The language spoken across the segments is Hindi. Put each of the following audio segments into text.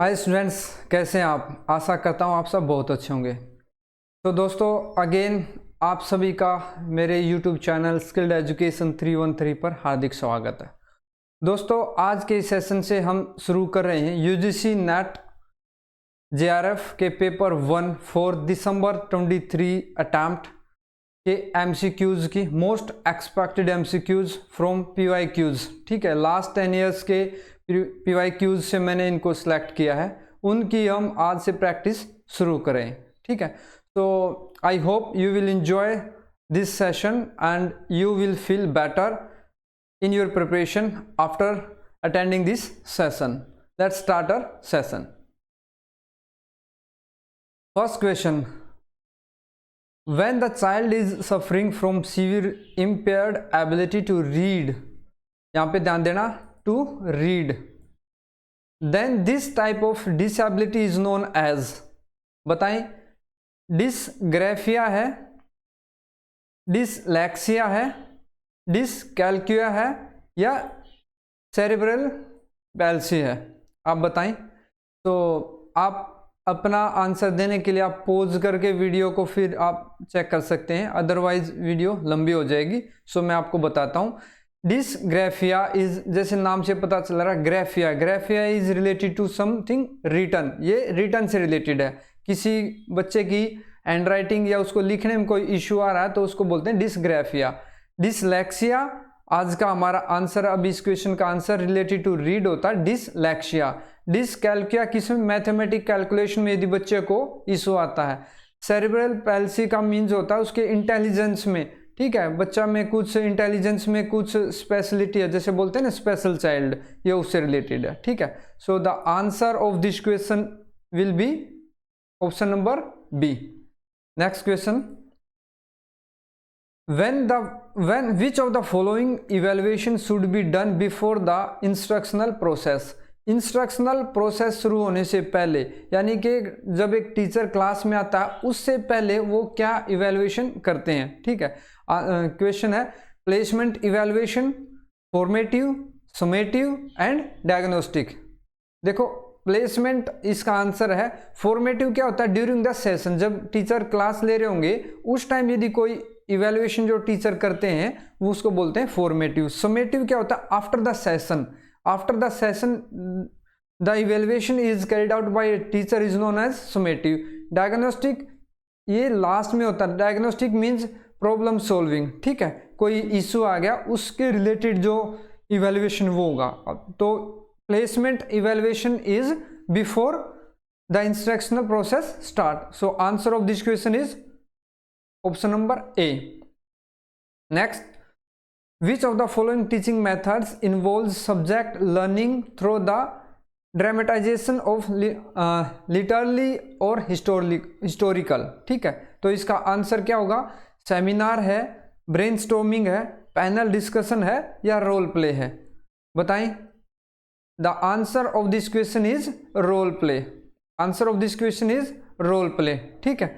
हाय स्टूडेंट्स, कैसे हैं आप। आशा करता हूँ आप सब बहुत अच्छे होंगे। तो दोस्तों अगेन आप सभी का मेरे यूट्यूब चैनल स्किल्ड एजुकेशन 313 पर हार्दिक स्वागत है। दोस्तों आज के इस सेशन से हम शुरू कर रहे हैं यूजीसी नेट जेआरएफ के पेपर 1 फॉर दिसंबर 23 अटैम्प्ट के एमसीक्यूज की most expected MCQs from PYQs. ठीक है, लास्ट 10 ईयर्स के पीवाईक्यूज से मैंने इनको सिलेक्ट किया है, उनकी हम आज से प्रैक्टिस शुरू करें। ठीक है, तो I hope you will enjoy this session and you will feel better in your preparation after attending this session. Let's start our session. First question: when the child is suffering from severe impaired ability to read, यहाँ पे ध्यान देना, to read, then this type of disability is known as, बताएं, डिसग्राफिया है, डिसलैक्सिया है, डिसकैल्कुया है या सेरेब्रल पैल्सी है, आप बताएं। तो आप अपना आंसर देने के लिए आप पॉज करके वीडियो को फिर आप चेक कर सकते हैं, अदरवाइज वीडियो लंबी हो जाएगी। सो मैं आपको बताता हूं। डिसग्राफिया इज, जैसे नाम से पता चल रहा है, graphia, graphia is related to something written, ये रिटन से रिलेटेड है। किसी बच्चे की हैंड राइटिंग या उसको लिखने में कोई इश्यू आ रहा है तो उसको बोलते हैं डिसग्राफिया। डिसलैक्सिया आज का हमारा आंसर, अब इस क्वेश्चन का आंसर रिलेटेड टू रीड होता है डिसलैक्सिया। डिसकैल्कुया किसमें, मैथमेटिक कैलकुलेशन में यदि बच्चे को इशू आता है। सेरेब्रल पैल्सी का मीन्स होता है उसके इंटेलिजेंस में। ठीक है, बच्चा में कुछ इंटेलिजेंस में कुछ स्पेशलिटी है, जैसे बोलते हैं ना स्पेशल चाइल्ड, ये उससे रिलेटेड है। ठीक है, so the answer of this question will be option number B. Next question: when which of the following evaluation should be done before the instructional process? Instructional process शुरू होने से पहले, यानी कि जब एक टीचर क्लास में आता है उससे पहले वो क्या इवैल्यूएशन करते हैं। ठीक है, क्वेश्चन है placement evaluation, formative, summative and diagnostic. देखो प्लेसमेंट इसका आंसर है। फॉर्मेटिव क्या होता है, ड्यूरिंग द सेशन, जब टीचर क्लास ले रहे होंगे उस टाइम यदि कोई इवैल्यूएशन जो टीचर करते हैं वो उसको बोलते हैं फॉर्मेटिव। समेटिव क्या होता है, after the session, after the session the evaluation is carried out by teacher is known as summative. Diagnostic ये लास्ट में होता है। Diagnostic means problem solving. ठीक है, कोई इशू आ गया उसके रिलेटेड जो इवैल्यूएशन वो होगा। तो placement evaluation is before the instructional process start. So answer of this question is option number A. Next, which of the following teaching methods involves subject learning through the dramatization of literary or historical? ठीक है, तो इसका आंसर क्या होगा, सेमिनार है, ब्रेनस्टॉर्मिंग है, पैनल डिस्कशन है या रोल प्ले है, बताएं। The answer of this question is role play. Answer of this question is role play. ठीक है,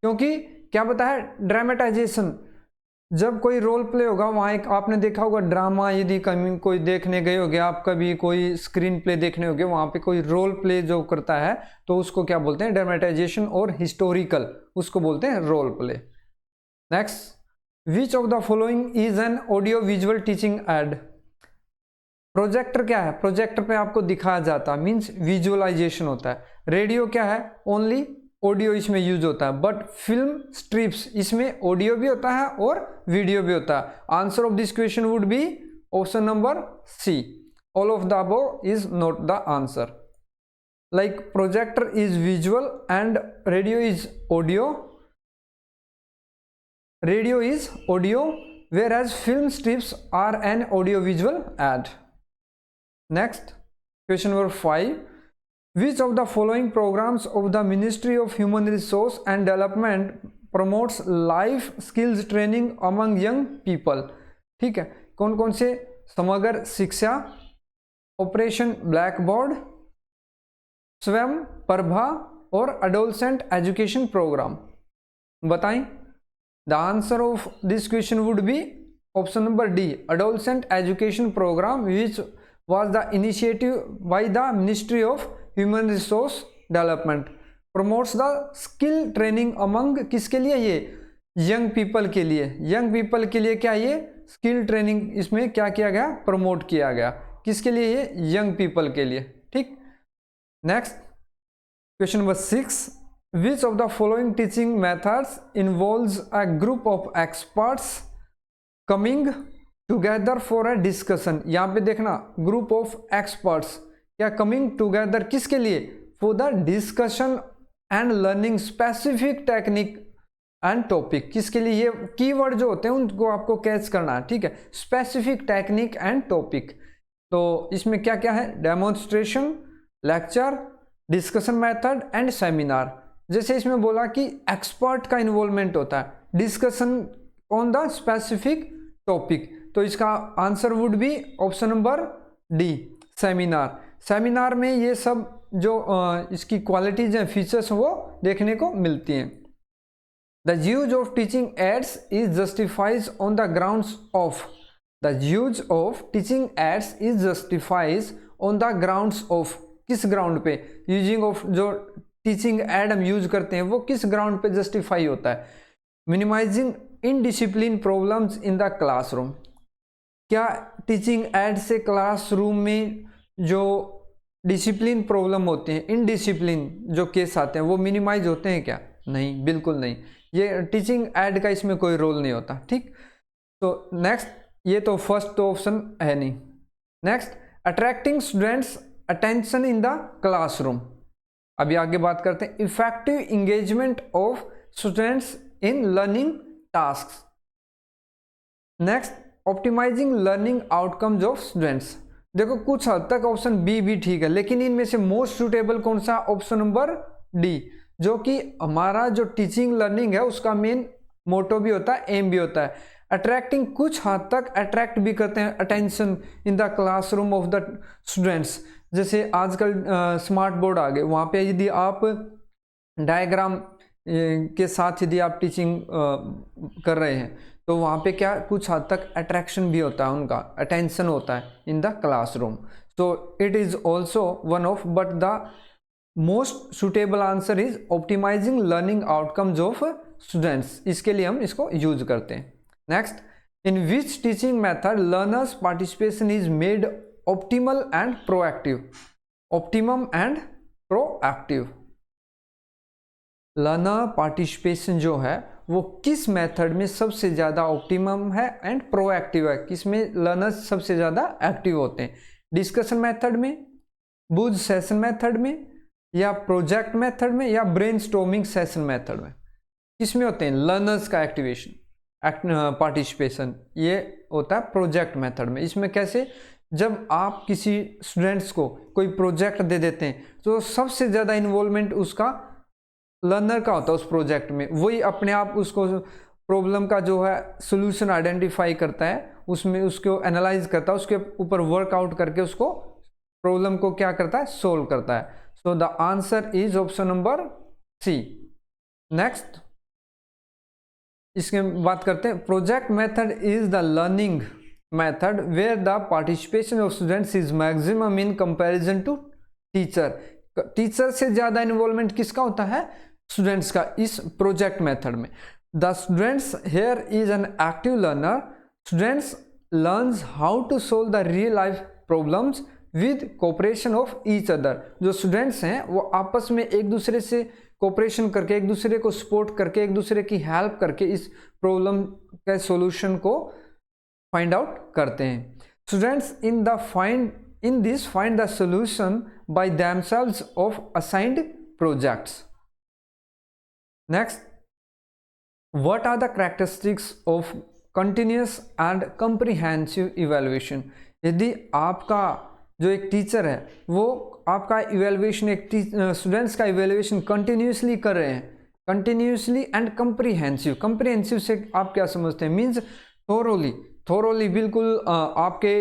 क्योंकि क्या पता है ड्रामेटाइजेशन, जब कोई रोल प्ले होगा वहाँ एक आपने देखा होगा ड्रामा, यदि कभी कोई देखने गए होगे आप, कभी कोई स्क्रीन प्ले देखने होगे, वहाँ पे कोई रोल प्ले जो करता है तो उसको क्या बोलते हैं, ड्रामेटाइजेशन, और हिस्टोरिकल उसको बोलते हैं role play. Next, which of the following is an audio visual teaching aid? Projector क्या है, प्रोजेक्टर पे आपको दिखाया जाता है, मीन्स विजुअलाइजेशन होता है। रेडियो क्या है, ओनली ऑडियो इसमें यूज होता है। बट फिल्म स्ट्रिप्स, इसमें ऑडियो भी होता है और वीडियो भी होता है। Answer of this question would be option number C. All of the above is not the answer. Like projector is visual and radio is audio, radio is audio where as film strips are an audio visual aid. Next, question number 5. Which of the following programs of the Ministry of Human Resource and Development promotes life skills training among young people? ठीक है, कौन कौन से, समग्र शिक्षा, operation black board, Swayam Prabha और एडोलसेंट एजुकेशन प्रोग्राम, बताएं। The answer of this question would be option number D, adolescent education programme, which was the initiative by the Ministry of human resource development, promotes the skill training among, किसके लिए ये, यंग पीपल के लिए, यंग पीपल के लिए क्या ये स्किल ट्रेनिंग इसमें क्या किया गया, प्रमोट किया गया, किसके लिए ये, यंग पीपल के लिए। ठीक, next question number 6, which of the following teaching methods involves a group of experts coming together for a discussion. यहाँ पे देखना ग्रुप ऑफ एक्सपर्ट्स क्या कमिंग टुगेदर किसके लिए, for the discussion and learning specific technique and topic, किसके लिए, ये कीवर्ड जो होते हैं उनको आपको कैच करना है। ठीक है, स्पेसिफिक टेक्निक एंड टॉपिक, तो इसमें क्या क्या है, demonstration, lecture, discussion method and seminar. जैसे इसमें बोला कि एक्सपर्ट का इन्वॉल्वमेंट होता है, discussion on the specific topic, तो इसका answer would be option number D, seminar. Seminar में ये सब जो इसकी क्वालिटीज हैं, फीचर्स वो देखने को मिलती हैं। The use of teaching aids is justifies on the grounds of, the use of teaching aids is justifies on the grounds of, किस ग्राउंड पे, यूजिंग ऑफ जो टीचिंग एड हम यूज करते हैं वो किस ग्राउंड पे जस्टिफाई होता है, minimizing indiscipline problems in the classroom, क्या टीचिंग एड से क्लासरूम में जो डिसिप्लिन प्रॉब्लम होते हैं, इनडिसिप्लिन जो केस आते हैं वो मिनिमाइज होते हैं क्या, नहीं, बिल्कुल नहीं, ये टीचिंग एड का इसमें कोई रोल नहीं होता। ठीक, तो नेक्स्ट, ये तो फर्स्ट तो ऑप्शन है नहीं। Next, attracting students attention in the classroom, अभी आगे बात करते हैं, effective engagement of students in learning tasks. Next, optimizing learning outcomes of students. देखो कुछ हद तक ऑप्शन बी भी ठीक है, लेकिन इनमें से मोस्ट सुटेबल कौन सा, ऑप्शन नंबर डी, जो कि हमारा जो टीचिंग लर्निंग है उसका मेन मोटो भी होता है, एम भी होता है। अट्रैक्टिंग कुछ हद तक अट्रैक्ट भी करते हैं attention in the classroom of the students, जैसे आजकल स्मार्ट बोर्ड आ गए, वहाँ पे यदि आप डायग्राम के साथ यदि आप टीचिंग कर रहे हैं तो वहाँ पे क्या कुछ हद तक अट्रैक्शन भी होता है, उनका अटेंशन होता है in the classroom. So it is also one of, but the most suitable answer is optimizing learning outcomes of students, इसके लिए हम इसको यूज करते हैं। Next, in which teaching method learners participation is made optimal and proactive, optimum and proactive, learner participation जो है वो किस मेथड में सबसे ज़्यादा ऑप्टिमम है एंड प्रोएक्टिव है, किसमें लर्नर्स सबसे ज़्यादा एक्टिव होते हैं, डिस्कशन मेथड में, बूझ सेशन मेथड में, या प्रोजेक्ट मेथड में, या ब्रेनस्टॉर्मिंग सेशन मेथड में, किसमें होते हैं लर्नर्स का एक्टिवेशन पार्टिसिपेशन, ये होता है प्रोजेक्ट मेथड में। इसमें कैसे, जब आप किसी स्टूडेंट्स को कोई प्रोजेक्ट दे देते हैं तो सबसे ज़्यादा इन्वॉल्वमेंट उसका लर्नर का होता है उस प्रोजेक्ट में, वही अपने आप उसको प्रॉब्लम का जो है सोल्यूशन आइडेंटिफाई करता है, उसमें उसको एनालाइज करता है, उसके ऊपर वर्कआउट करके उसको प्रॉब्लम को क्या करता है, सोल्व करता है। So the answer is option number C. Next, इसके बात करते हैं, project method is the learning method where the participation of students is maximum in comparison to teacher. Teacher से ज्यादा इन्वॉल्वमेंट किसका होता है, स्टूडेंट्स का, इस प्रोजेक्ट मेथड में। The students here is an active learner, students learns how to solve the real life problems with cooperation of each other. जो स्टूडेंट्स हैं वो आपस में एक दूसरे से कोऑपरेशन करके, एक दूसरे को सपोर्ट करके, एक दूसरे की हेल्प करके इस प्रॉब्लम के सॉल्यूशन को फाइंड आउट करते हैं। Students in this find the solution by themselves of assigned projects. Next, what are the characteristics of continuous and comprehensive evaluation? यदि आपका जो एक टीचर है वो आपका इवेल्युएशन, एक स्टूडेंट्स का इवेल्युएशन कंटिन्यूसली कर रहे हैं, कंटिन्यूसली एंड कंप्रीहेंसिव, कंप्रीहेंसिव से आप क्या समझते हैं, मीन्स थोरोली बिल्कुल आपके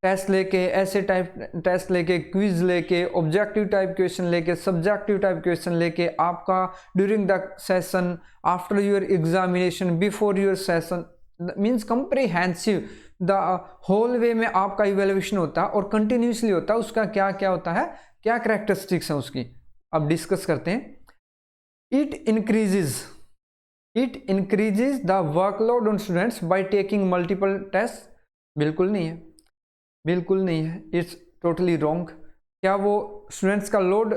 टेस्ट लेके, ऐसे टाइप टेस्ट लेके, क्विज लेके, ऑब्जेक्टिव टाइप क्वेश्चन लेके, सब्जेक्टिव टाइप क्वेश्चन लेके, आपका during the session, after your examination, before your session, means comprehensive, the whole way में आपका इवेल्युएशन होता है और कंटिन्यूसली होता है। उसका क्या क्या होता है क्या कैरेक्टरिस्टिक्स हैं उसकी, अब डिस्कस करते हैं। It increases the workload on students by taking multiple test. बिल्कुल नहीं है, बिल्कुल नहीं है, इट्स टोटली रॉन्ग। क्या वो स्टूडेंट्स का लोड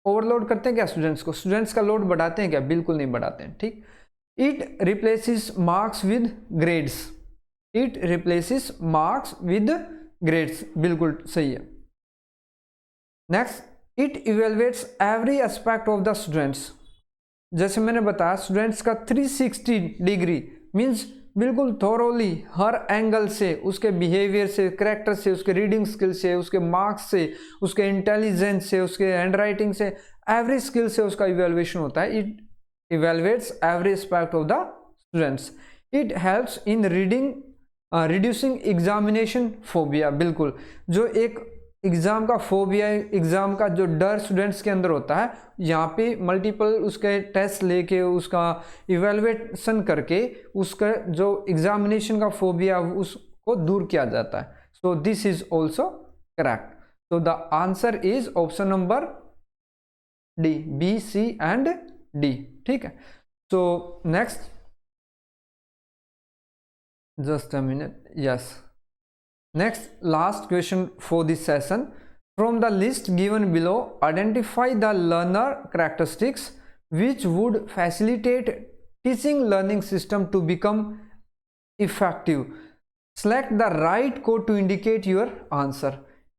ओवरलोड करते हैं क्या स्टूडेंट्स का लोड बढ़ाते हैं क्या? बिल्कुल नहीं बढ़ाते हैं। ठीक। It replaces marks with grades, it replaces marks with grades, बिल्कुल सही है। Next, it evaluates every aspect of the students. जैसे मैंने बताया स्टूडेंट्स का 360 डिग्री मीन्स बिल्कुल थोरोली हर एंगल से, उसके बिहेवियर से, करेक्टर से, उसके रीडिंग स्किल से, उसके मार्क्स से, उसके इंटेलिजेंस से, उसके हैंडराइटिंग से, एवरी स्किल से उसका इवेल्युएशन होता है। It evaluates every aspect of the students. It helps in reducing examination phobia. बिल्कुल, जो एक एग्जाम का फोबिया, एग्जाम का जो डर स्टूडेंट्स के अंदर होता है, यहाँ पे मल्टीपल उसके टेस्ट लेके उसका इवेल्युएशन करके उसका जो एग्जामिनेशन का फोबिया उसको दूर किया जाता है। So this is also correct. So the answer is option number D, B, C and D. ठीक है। So next, just a minute, yes. Next, last question for this session. From the list given below, identify the learner characteristics which would facilitate teaching learning system to become effective. Select the right code to indicate your answer.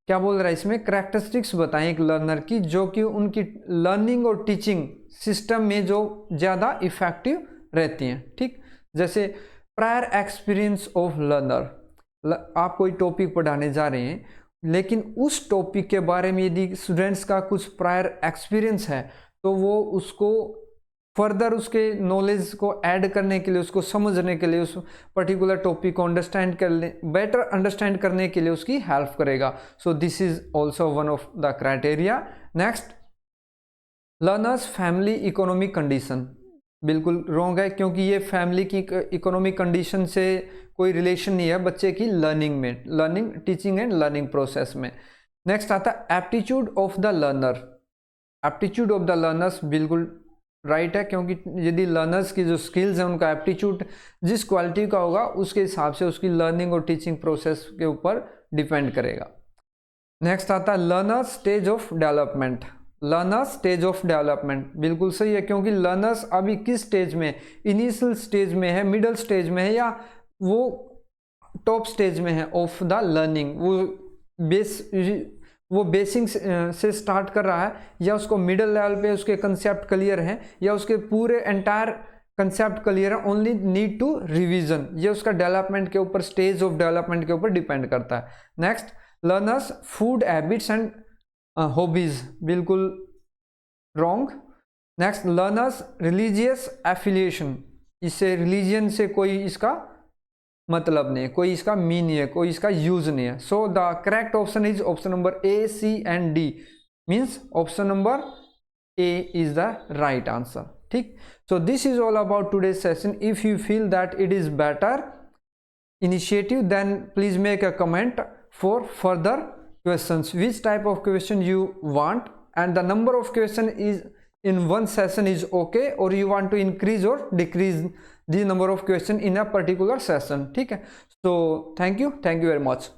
क्या बोल रहा है इसमें? कैरेक्टरिस्टिक्स बताएं एक लर्नर की जो कि उनकी लर्निंग और टीचिंग सिस्टम में जो ज़्यादा इफेक्टिव रहती हैं। ठीक। जैसे प्रायर एक्सपीरियंस ऑफ लर्नर, आप कोई टॉपिक पढ़ाने जा रहे हैं लेकिन उस टॉपिक के बारे में यदि स्टूडेंट्स का कुछ प्रायर एक्सपीरियंस है तो वो उसको फर्दर उसके नॉलेज को ऐड करने के लिए, उसको समझने के लिए, उस पर्टिकुलर टॉपिक को अंडरस्टैंड करने, बेटर अंडरस्टैंड करने के लिए उसकी हेल्प करेगा। सो this is also one of the criteria. Next, learners family economic condition. बिल्कुल रॉन्ग है क्योंकि ये फैमिली की इकोनॉमिक कंडीशन से कोई रिलेशन नहीं है बच्चे की लर्निंग में, learning, teaching and learning process में। नेक्स्ट आता है aptitude of the learner. Aptitude of the learners बिल्कुल राइट है क्योंकि यदि लर्नर्स की जो स्किल्स हैं उनका एप्टीट्यूड जिस क्वालिटी का होगा उसके हिसाब से उसकी लर्निंग और टीचिंग प्रोसेस के ऊपर डिपेंड करेगा। नेक्स्ट आता है learner stage of development. Learner stage of development बिल्कुल सही है क्योंकि लर्नर्स अभी किस स्टेज में, इनिशियल स्टेज में है, मिडल स्टेज में है, या वो टॉप स्टेज में है ऑफ द लर्निंग। वो बेसिक से स्टार्ट कर रहा है या उसको मिडिल लेवल पे उसके कंसेप्ट क्लियर हैं या उसके पूरे एंटायर कंसेप्ट क्लियर है, ओनली नीड टू रिवीजन। ये उसका डेवलपमेंट के ऊपर, स्टेज ऑफ डेवलपमेंट के ऊपर डिपेंड करता है। Next, learners food habits and hobbies, बिल्कुल wrong. Next, learners religious affiliation, इससे रिलीजियन से कोई इसका मतलब नहीं है, कोई इसका मीन नहीं है, कोई इसका यूज नहीं है। So the correct option is option number a, c and d, means option number a is the right answer. ठीक। So this is all about today's session. If you feel that it is better initiative then please make a comment for further questions, which type of question you want, and the number of question is in one session is okay, or you want to increase or decrease the number of question in a particular session. ठीक है। So thank you very much.